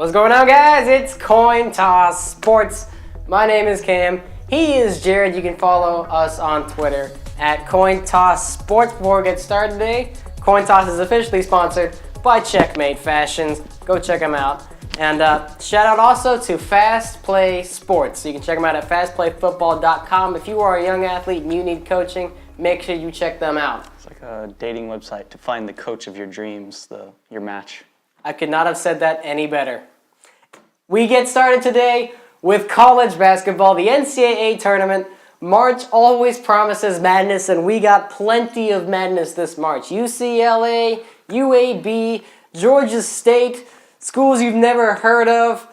What's going on, guys? It's Coin Toss Sports. My name is Cam. He is Jared. You can follow us on Twitter at Coin Toss Sports. Before we get started today, Coin Toss is officially sponsored by Checkmate Fashions. Go check them out. And shout out also to Fast Play Sports. You can check them out at fastplayfootball.com. If you are a young athlete and you need coaching, make sure you check them out. It's like a dating website to find the coach of your dreams, your match. I could not have said that any better. We get started today with college basketball, the NCAA tournament. March always promises madness, and we got plenty of madness this March. UCLA, UAB, Georgia State, schools you've never heard of.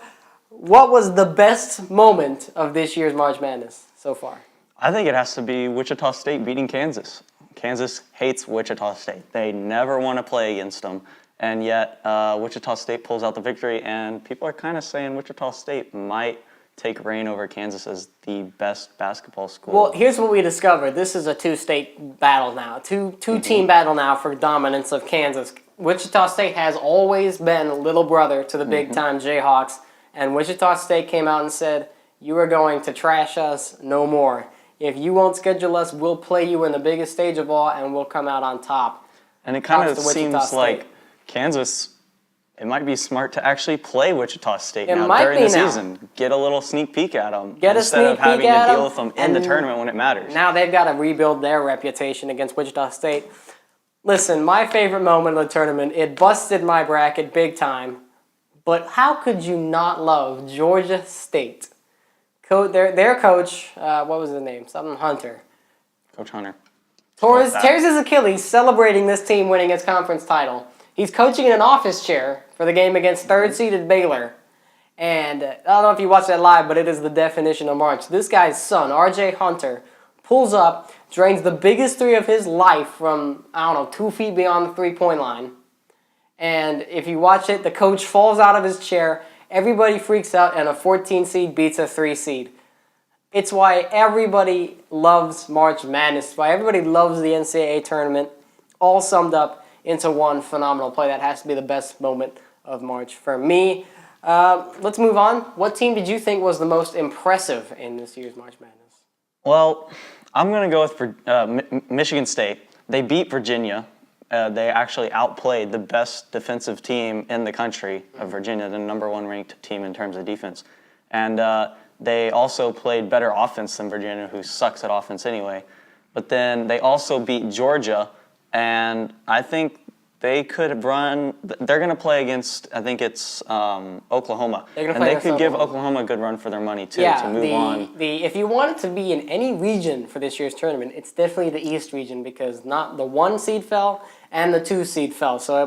What was the best moment of this year's March Madness so far? I think it has to be Wichita State beating Kansas. Kansas hates Wichita State. They never want to play against them. And yet, Wichita State pulls out the victory, and people are kind of saying Wichita State might take reign over Kansas as the best basketball school. Well, here's what we discovered. This is a two-state battle now, two-team battle now for dominance of Kansas. Wichita State has always been little brother to the big-time Jayhawks, and Wichita State came out and said, you are going to trash us no more. If you won't schedule us, we'll play you in the biggest stage of all, and we'll come out on top. And it kind of seems like Kansas, it might be smart to actually play Wichita State now during the season. Get a little sneak peek at them instead of having to deal with them in the tournament when it matters. Now they've got to rebuild their reputation against Wichita State. Listen, my favorite moment of the tournament, it busted my bracket big time, but how could you not love Georgia State? Their coach, what was his name? Something Hunter. Coach Hunter. Tears his Achilles celebrating this team winning its conference title. He's coaching in an office chair for the game against third-seeded Baylor. And I don't know if you watched that live, but it is the definition of March. This guy's son, R.J. Hunter, pulls up, drains the biggest three of his life from, 2 feet beyond the three-point line. And if you watch it, the coach falls out of his chair, everybody freaks out, and a 14-seed beats a 3-seed. It's why everybody loves March Madness. It's why everybody loves the NCAA tournament, all summed up into one phenomenal play. That has to be the best moment of March for me. Let's move on. What team did you think was the most impressive in this year's March Madness? Well, I'm going to go with Michigan State. They beat Virginia. They actually outplayed the best defensive team in the country of Virginia, the number one ranked team in terms of defense. And they also played better offense than Virginia, who sucks at offense anyway. But then they also beat Georgia, and I think they could run. They're going to play against, I think it's Oklahoma. And they could give Oklahoma a good run for their money, too, to move on. If you wanted to be in any region for this year's tournament, it's definitely the East region because not the 1 seed fell and the 2 seed fell. So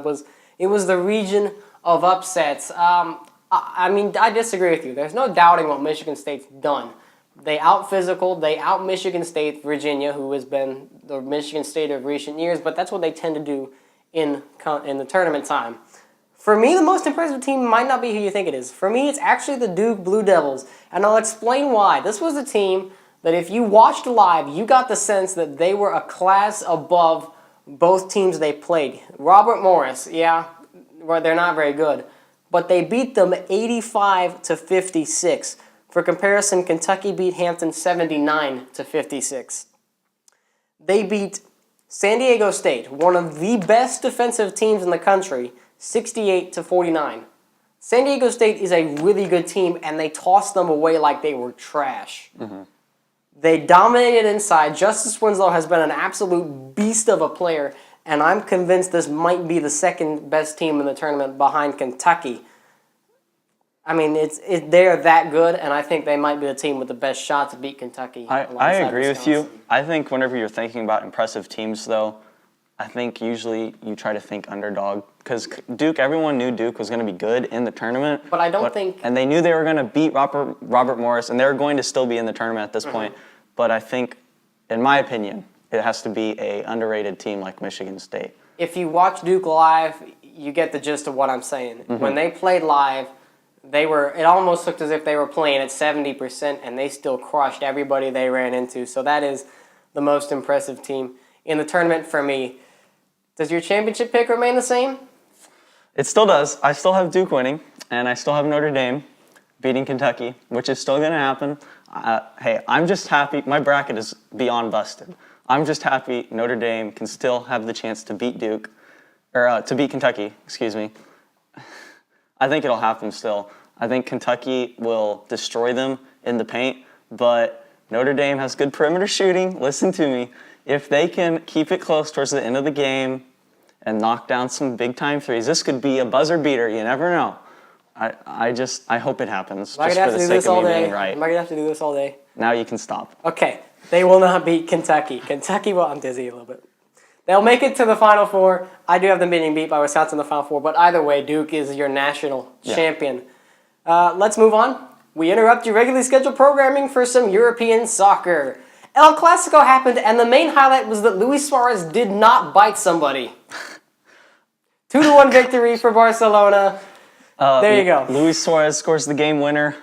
it was the region of upsets. I disagree with you. There's no doubting what Michigan State's done. They out-physicaled, they out-Michigan State Virginia, who has been the Michigan State of recent years, but that's what they tend to do in the tournament time. For me, the most impressive team might not be who you think it is. For me, it's actually the Duke Blue Devils, and I'll explain why. This was a team that if you watched live, you got the sense that they were a class above both teams they played. Robert Morris, they're not very good, but they beat them 85-56. For comparison, Kentucky beat Hampton 79-56. They beat San Diego State, one of the best defensive teams in the country, 68-49. San Diego State is a really good team, and they tossed them away like they were trash. They dominated inside. Justice Winslow has been an absolute beast of a player, and I'm convinced this might be the second best team in the tournament behind Kentucky. I mean, they're that good, and I think they might be the team with the best shot to beat Kentucky. I agree with you. I think whenever you're thinking about impressive teams, though, I think usually you try to think underdog. Because Duke, everyone knew Duke was going to be good in the tournament. But I don't think... And they knew they were going to beat Robert Morris, and they were going to still be in the tournament at this point. But I think, in my opinion, it has to be an underrated team like Michigan State. If you watch Duke live, you get the gist of what I'm saying. When they played live, it almost looked as if they were playing at 70%, and they still crushed everybody they ran into. So that is the most impressive team in the tournament for me. Does your championship pick remain the same? It still does. I still have Duke winning, and I still have Notre Dame beating Kentucky, which is still going to happen. Hey, I'm just happy. My bracket is beyond busted. I'm just happy Notre Dame can still have the chance to beat Duke, or to beat Kentucky, excuse me. I think it'll happen still. I think Kentucky will destroy them in the paint, but Notre Dame has good perimeter shooting. Listen to me. If they can keep it close towards the end of the game and knock down some big-time threes, this could be a buzzer beater. You never know. I hope it happens. Am I just gonna for have to the do sake this of all me day? being right. Am I gonna have to do this all day? Now you can stop. Okay, they will not beat Kentucky. Kentucky will. I'm dizzy a little bit. They'll make it to the Final Four. I do have them being beat by Wisconsin in the Final Four, but either way, Duke is your national champion. Let's move on. We interrupt your regularly scheduled programming for some European soccer. El Clasico happened, and the main highlight was that Luis Suarez did not bite somebody. 2-1 victory for Barcelona. There you go. Luis Suarez scores the game winner.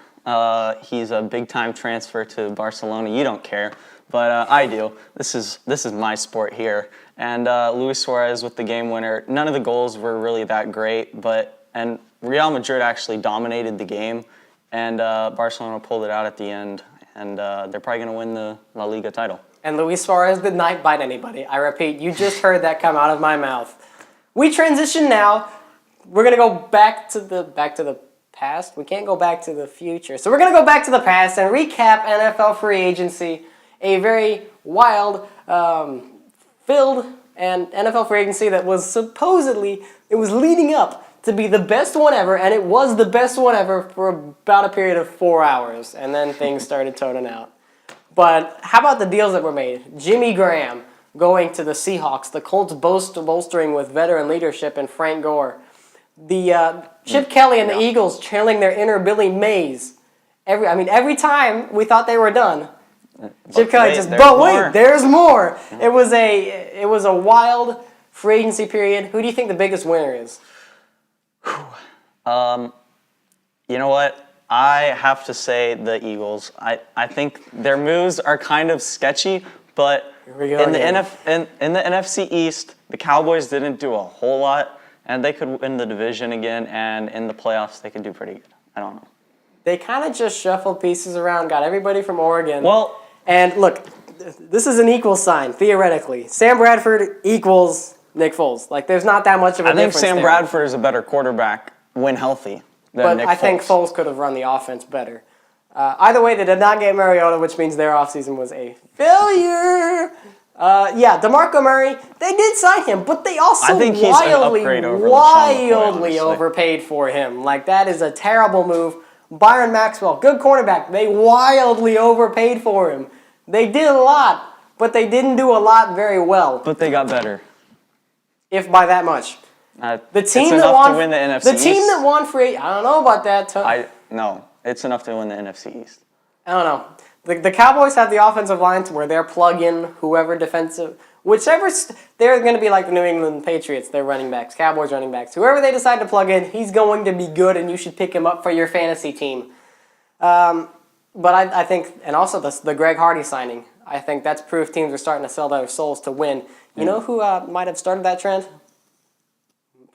He's a big-time transfer to Barcelona. You don't care, but I do. This is my sport here. And Luis Suarez with the game winner. None of the goals were really that great, and Real Madrid actually dominated the game, and Barcelona pulled it out at the end, and they're probably going to win the La Liga title. And Luis Suarez did not bite anybody. I repeat, you just heard that come out of my mouth. We transition now. We're going to go back to the past. We can't go back to the future. So we're going to go back to the past and recap NFL free agency, a very wild, filled and NFL free agency that was supposedly, it was leading up to be the best one ever, and it was the best one ever for about a period of 4 hours, and then things started toning out. But how about the deals that were made? Jimmy Graham going to the Seahawks, the Colts bolstering with veteran leadership and Frank Gore. The Chip Kelly and the Eagles channeling their inner Billy Mays. Every time we thought they were done, Chip Kelly there's more. Yeah. It was a wild free agency period. Who do you think the biggest winner is? You know what? I have to say the Eagles. I think their moves are kind of sketchy, but in the NFC East, the Cowboys didn't do a whole lot, and they could win the division again, and in the playoffs, they could do pretty good. I don't know. They kind of just shuffled pieces around, got everybody from Oregon. Well, and look, this is an equal sign, theoretically. Sam Bradford equals Nick Foles. Like, there's not that much of a difference I think Sam Bradford is a better quarterback when healthy than Nick Foles. I think Foles could have run the offense better. Either way, they did not get Mariota, which means their offseason was a failure. DeMarco Murray, they did sign him, but they also wildly overpaid for him. Like, that is a terrible move. Byron Maxwell, good cornerback. They wildly overpaid for him. They did a lot, but they didn't do a lot very well. But they got better. If by that much. The team that won to win the NFC East. Team that won free. I don't know about that. No, it's enough to win the NFC East. I don't know. The Cowboys have the offensive line to where they're plug in whoever defensive, whichever they're going to be like the New England Patriots. Their running backs, Cowboys running backs. Whoever they decide to plug in, he's going to be good, and you should pick him up for your fantasy team. But I think, and also the Greg Hardy signing. I think that's proof teams are starting to sell their souls to win. You know who might have started that trend?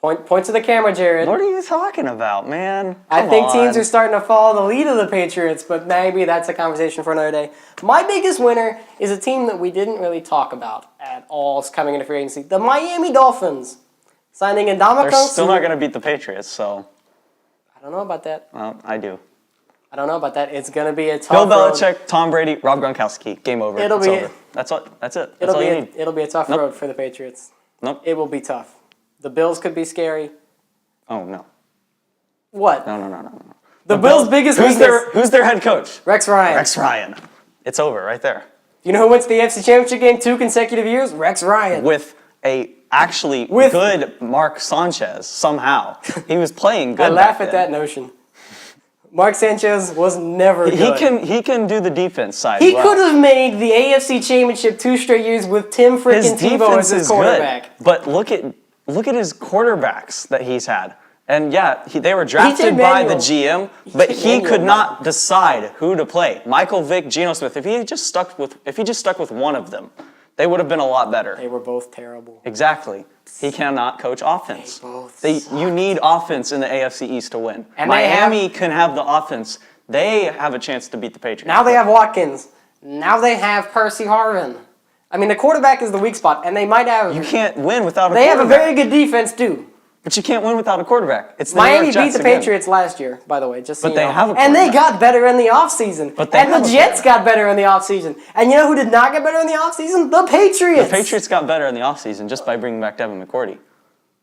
Point to the camera, Jared. What are you talking about, man? I think teams are starting to follow the lead of the Patriots, but maybe that's a conversation for another day. My biggest winner is a team that we didn't really talk about at all. It's coming into free agency. The Miami Dolphins signing Ndamukong Suh. They're still not going to beat the Patriots, so. I don't know about that. Well, I do. I don't know about that. It's going to be a tough Bill Belichick, Tom Brady, Rob Gronkowski. Game over. It's over. That's it. That's all you need. It'll be a tough road for the Patriots. Nope. It will be tough. The Bills could be scary. Oh, no. What? No. The Bills' biggest weakness. Who's their head coach? Rex Ryan. Rex Ryan. It's over right there. You know who went to the AFC Championship game 2 consecutive years? Rex Ryan. With a good Mark Sanchez, somehow. He was playing good. I laugh at that notion. Mark Sanchez was never good. He can do the defense side. He could have made the AFC Championship 2 straight years with Tim freaking Tebow as his quarterback. Good, but look at his quarterbacks that he's had. And they were drafted by the GM, but he could not decide who to play. Michael Vick, Geno Smith. If he just stuck with one of them, they would have been a lot better. They were both terrible. Exactly. He cannot coach offense. They both You need offense in the AFC East to win. And Miami can have the offense. They have a chance to beat the Patriots. Now they have Watkins. Now they have Percy Harvin. I mean, the quarterback is the weak spot, and they might have. You can't win without a They have quarterback. a very good defense too. But you can't win without a quarterback. It's the Miami New York Jets beat the again. Patriots last year, by the way, just so But you they know. have a And they quarterback. got better in the offseason. But they and have the a Jets quarterback. got better in the offseason. And you know who did not get better in the offseason? The Patriots. The Patriots got better in the offseason just by bringing back Devin McCourty.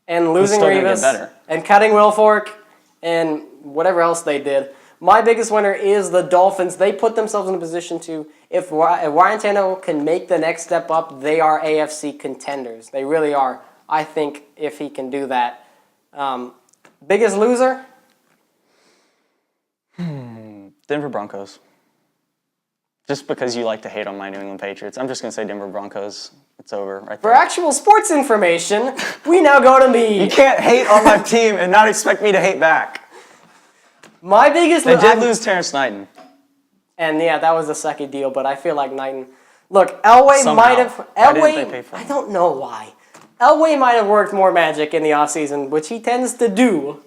And losing still gonna get Revis. better. And cutting Wilfork. And whatever else they did. My biggest winner is the Dolphins. They put themselves in a position to, if Ryan Tannehill can make the next step up, they are AFC contenders. They really are. I think if he can do that. Biggest loser? Denver Broncos. Just because you like to hate on my New England Patriots, I'm just going to say Denver Broncos. It's over right For there. actual sports information, we now go to me. You can't hate on my team and not expect me to hate back. My biggest They loser. did lose Terrence Knighton. And yeah, that was a sucky deal, but I feel like Knighton. Look, Elway Somehow. might have. Why didn't they Elway, pay for him? I don't know why. Elway might have worked more magic in the offseason, which he tends to do.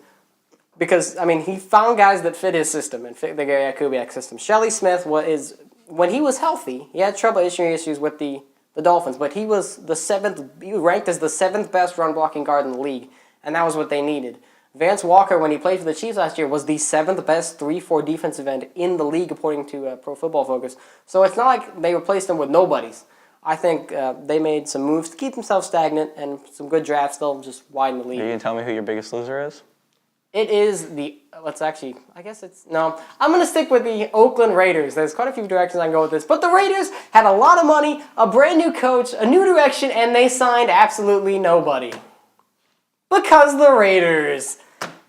Because, I mean, he found guys that fit his system and fit the Gary Kubiak system. Shelley Smith when he was healthy, he had trouble issues with the Dolphins, but he was he ranked as the 7th best run blocking guard in the league, and that was what they needed. Vance Walker, when he played for the Chiefs last year, was the 7th best 3-4 defensive end in the league, according to Pro Football Focus. So it's not like they replaced him with nobodies. I think they made some moves to keep themselves stagnant and some good drafts. They'll just widen the league. Are you going to tell me who your biggest loser is? It is I'm going to stick with the Oakland Raiders. There's quite a few directions I can go with this. But the Raiders had a lot of money, a brand new coach, a new direction, and they signed absolutely nobody. Because the Raiders.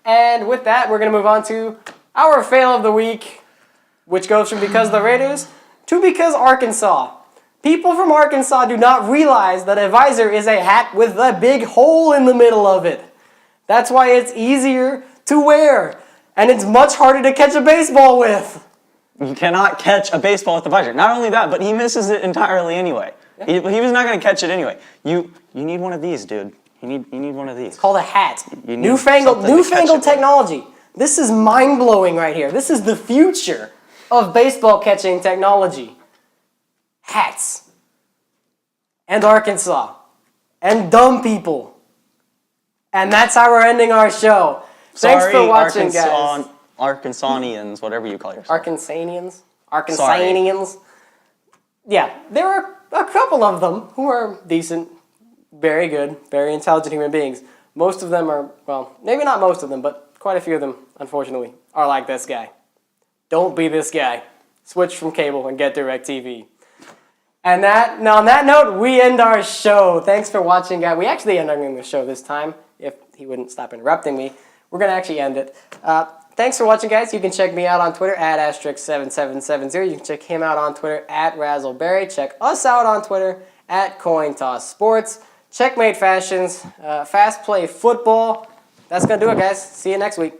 And with that, we're going to move on to our fail of the week, which goes from because the Raiders to because Arkansas. People from Arkansas do not realize that a visor is a hat with a big hole in the middle of it. That's why it's easier to wear, and it's much harder to catch a baseball with. You cannot catch a baseball with the visor. Not only that, but he misses it entirely anyway. Yeah. He was not going to catch it anyway. You need one of these, dude. You need one of these. It's called a hat. You need Newfangled something to catch it with. technology. This is mind-blowing right here. This is the future of baseball catching technology. Hats. And Arkansas. And dumb people. And that's how we're ending our show. Thanks for watching, guys. Arkansanians, whatever you call yourself. Arkansanians? Arkansanians? Yeah, there are a couple of them who are decent, very good, very intelligent human beings. Most of them are, well, maybe not most of them, but quite a few of them, unfortunately, are like this guy. Don't be this guy. Switch from cable and get DirecTV. And on that note, we end our show. Thanks for watching, guys. We actually ended the show this time, if he wouldn't stop interrupting me. We're going to actually end it. Thanks for watching, guys. You can check me out on Twitter at *7770. You can check him out on Twitter at Razzleberry. Check us out on Twitter at CoinTossSports. Checkmate Fashions, Fast Play Football. That's going to do it, guys. See you next week.